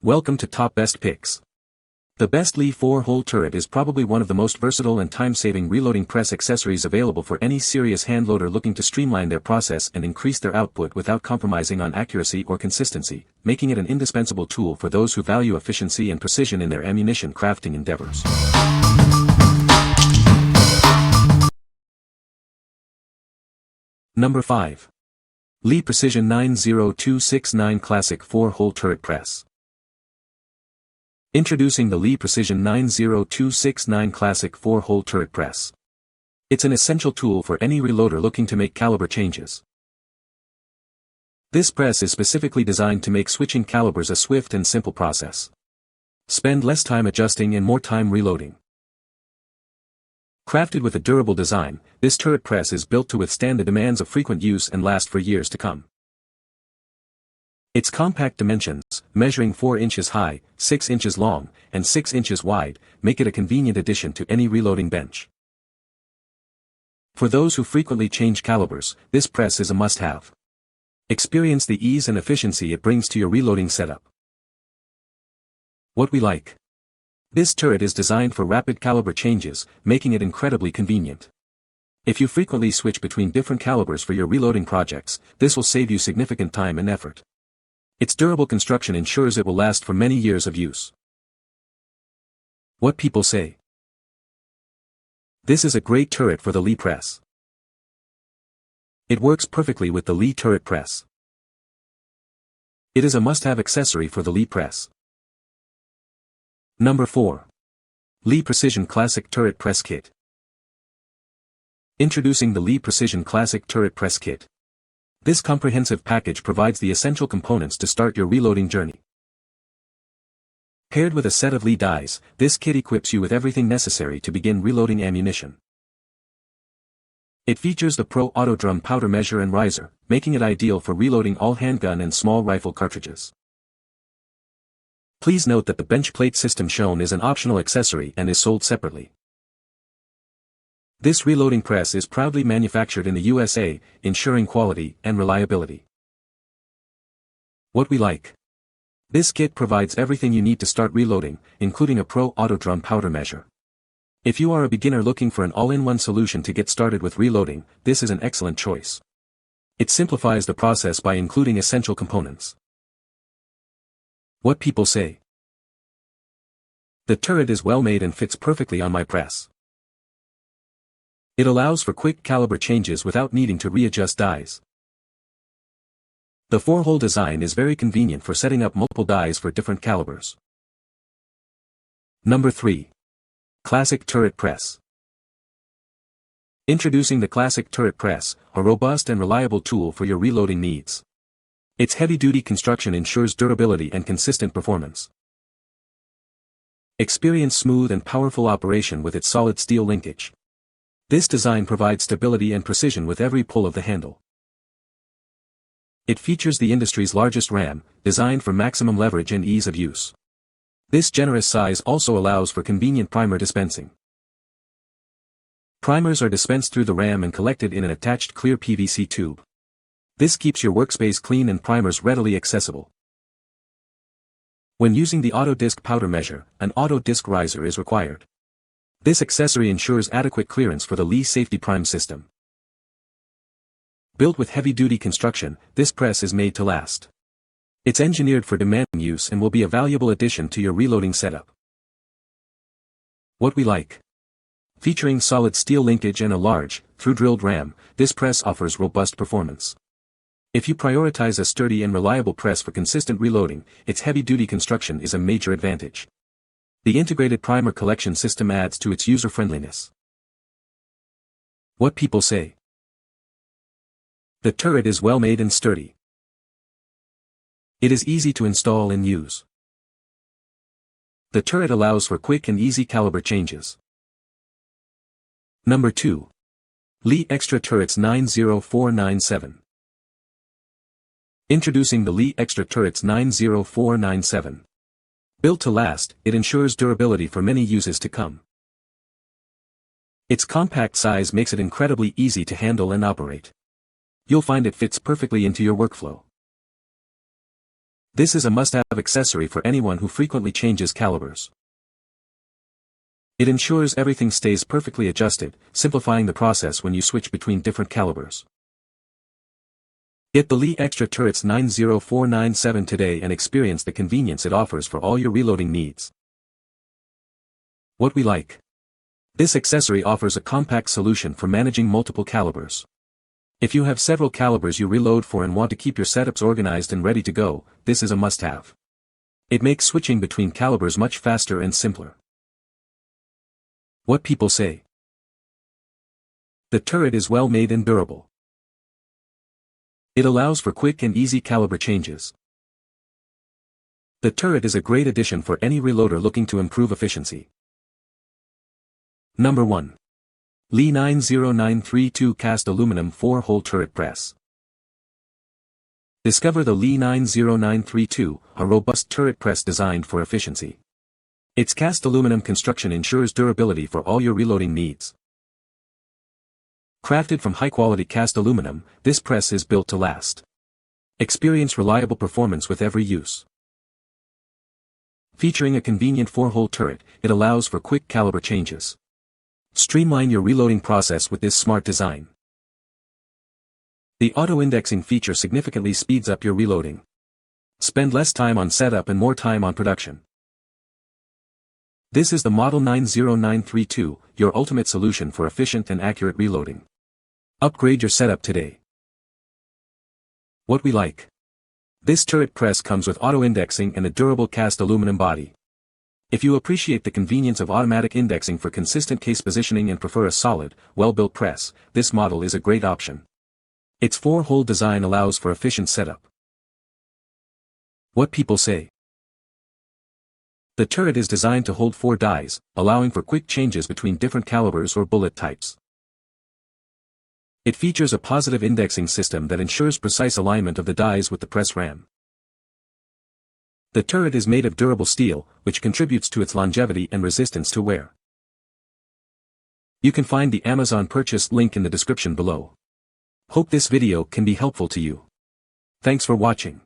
Welcome to Top Best Picks. The Best Lee 4-hole turret is probably one of the most versatile and time-saving reloading press accessories available for any serious handloader looking to streamline their process and increase their output without compromising on accuracy or consistency, making it an indispensable tool for those who value efficiency and precision in their ammunition crafting endeavors. Number 5. Lee Precision 90269 Classic 4-hole Turret Press. Introducing the Lee Precision 90269 Classic 4-hole Turret Press. It's an essential tool for any reloader looking to make caliber changes. This press is specifically designed to make switching calibers a swift and simple process. Spend less time adjusting and more time reloading. Crafted with a durable design, this turret press is built to withstand the demands of frequent use and last for years to come. Its compact dimensions, measuring 4 inches high, 6 inches long, and 6 inches wide, make it a convenient addition to any reloading bench. For those who frequently change calibers, this press is a must-have. Experience the ease and efficiency it brings to your reloading setup. What we like. This turret is designed for rapid caliber changes, making it incredibly convenient. If you frequently switch between different calibers for your reloading projects, this will save you significant time and effort. Its durable construction ensures it will last for many years of use. What people say. This is a great turret for the Lee press. It works perfectly with the Lee turret press. It is a must-have accessory for the Lee press. Number 4. Lee Precision Classic Turret Press Kit. Introducing the Lee Precision Classic Turret Press Kit. This comprehensive package provides the essential components to start your reloading journey. Paired with a set of Lee dies, this kit equips you with everything necessary to begin reloading ammunition. It features the Pro Auto Drum powder measure and riser, making it ideal for reloading all handgun and small rifle cartridges. Please note that the bench plate system shown is an optional accessory and is sold separately. This reloading press is proudly manufactured in the USA, ensuring quality and reliability. What we like. This kit provides everything you need to start reloading, including a Pro Auto Drum powder measure. If you are a beginner looking for an all-in-one solution to get started with reloading, this is an excellent choice. It simplifies the process by including essential components. What people say. The turret is well made and fits perfectly on my press. It allows for quick caliber changes without needing to readjust dies. The 4-hole design is very convenient for setting up multiple dies for different calibers. Number 3. Classic Turret Press. Introducing the Classic Turret Press, a robust and reliable tool for your reloading needs. Its heavy-duty construction ensures durability and consistent performance. Experience smooth and powerful operation with its solid steel linkage. This design provides stability and precision with every pull of the handle. It features the industry's largest ram, designed for maximum leverage and ease of use. This generous size also allows for convenient primer dispensing. Primers are dispensed through the ram and collected in an attached clear PVC tube. This keeps your workspace clean and primers readily accessible. When using the auto disc powder measure, an auto disc riser is required. This accessory ensures adequate clearance for the Lee Safety Prime system. Built with heavy-duty construction, this press is made to last. It's engineered for demanding use and will be a valuable addition to your reloading setup. What we like. Featuring solid steel linkage and a large, through-drilled ram, this press offers robust performance. If you prioritize a sturdy and reliable press for consistent reloading, its heavy-duty construction is a major advantage. The integrated primer collection system adds to its user-friendliness. What people say. The turret is well made and sturdy. It is easy to install and use. The turret allows for quick and easy caliber changes. Number 2. Lee Extra Turrets 90497. Introducing the Lee Extra Turrets 90497. Built to last, it ensures durability for many uses to come. Its compact size makes it incredibly easy to handle and operate. You'll find it fits perfectly into your workflow. This is a must-have accessory for anyone who frequently changes calibers. It ensures everything stays perfectly adjusted, simplifying the process when you switch between different calibers. Get the Lee Extra Turrets 90497 today and experience the convenience it offers for all your reloading needs. What we like. This accessory offers a compact solution for managing multiple calibers. If you have several calibers you reload for and want to keep your setups organized and ready to go, this is a must-have. It makes switching between calibers much faster and simpler. What people say. The turret is well made and durable. It allows for quick and easy caliber changes. The turret is a great addition for any reloader looking to improve efficiency. Number 1. Lee 90932 Cast Aluminum 4-Hole Turret Press. Discover the Lee 90932, a robust turret press designed for efficiency. Its cast aluminum construction ensures durability for all your reloading needs. Crafted from high-quality cast aluminum, this press is built to last. Experience reliable performance with every use. Featuring a convenient 4-hole turret, it allows for quick caliber changes. Streamline your reloading process with this smart design. The auto-indexing feature significantly speeds up your reloading. Spend less time on setup and more time on production. This is the Model 90932, your ultimate solution for efficient and accurate reloading. Upgrade your setup today. What we like. This turret press comes with auto-indexing and a durable cast aluminum body. If you appreciate the convenience of automatic indexing for consistent case positioning and prefer a solid, well-built press, this model is a great option. Its 4-hole design allows for efficient setup. What people say. The turret is designed to hold 4 dies, allowing for quick changes between different calibers or bullet types. It features a positive indexing system that ensures precise alignment of the dies with the press ram. The turret is made of durable steel, which contributes to its longevity and resistance to wear. You can find the Amazon purchase link in the description below. Hope this video can be helpful to you. Thanks for watching.